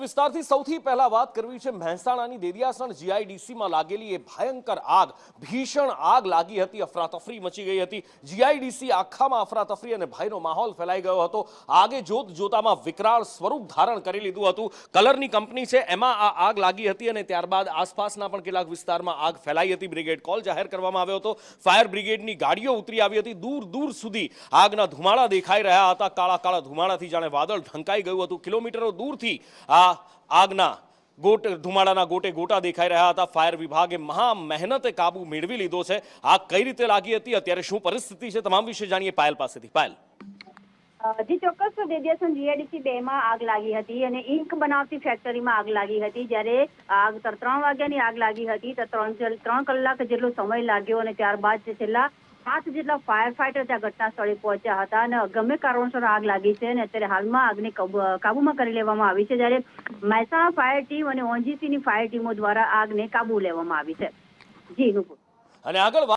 વિસ્તારથી સૌથી પહેલા વાત કરવી છે મહેસાણાની દેડિયાસણ જીઆઈડીસીમાં લાગેલી એ ભયંકર આગ, ભીષણ આગ લાગી હતી, અફરાતફરી મચી ગઈ હતી। જીઆઈડીસી આખામાં અફરાતફરી અને ભયનો માહોલ ફેલાઈ ગયો હતો। આગે જોત જોતામાં વિકરાળ સ્વરૂપ ધારણ કરી લીધું હતું। કલરની કંપની છે એમાં આ આગ લાગી હતી અને ત્યારબાદ આસપાસના પણ કેટલાક વિસ્તારમાં આગ ફેલાઈ હતી। બ્રિગેડ કોલ જાહેર કરવામાં આવ્યો હતો। ફાયર બ્રિગેડની ગાડીઓ ઉતરી આવી હતી। દૂર દૂર સુધી આગના ધુમાડા દેખાઈ રહ્યા હતા। કાળા કાળા ધુમાડાથી જાણે વાદળ ઢંકાઈ ગયું હતું। કિલોમીટરો દૂરથી આ આગના ધુમાડાના ગોટે ગોટા દેખાઈ રહ્યા હતા। ફાયર વિભાગે મહા મહેનતે કાબુ મેળવી લીધો છે। આગ કઈ રીતે લાગી હતી, અત્યારે શું પરિસ્થિતિ છે, તમામ વિશે જાણીએ પાયલ પાસેથી। પાયલ, જી ચોક્કસ, દેડિયાસણ જીઆઈડીસી 2 માં આગ લાગી હતી અને ઇંક બનાવતી ફેક્ટરીમાં આગ લાગી હતી। જ્યારે આગ 3 વાગ્યાની આગ લાગી હતી તો 3 કલાક જેટલો સમય લાગ્યો અને ત્યારબાદ છેલ્લા 7 જેટલા ફાયર ફાઈટર ત્યાં ઘટના સ્થળે પહોંચ્યા હતા અને ગમે કારણોસર આગ લાગી છે અને અત્યારે હાલમાં આગને કાબુમાં કરી લેવામાં આવી છે। જ્યારે મહેસાણા ફાયર ટીમ અને ઓએનજીસીની ફાયર ટીમો દ્વારા આગને કાબુ લેવામાં આવી છે। જી નુપુર, અને આગળ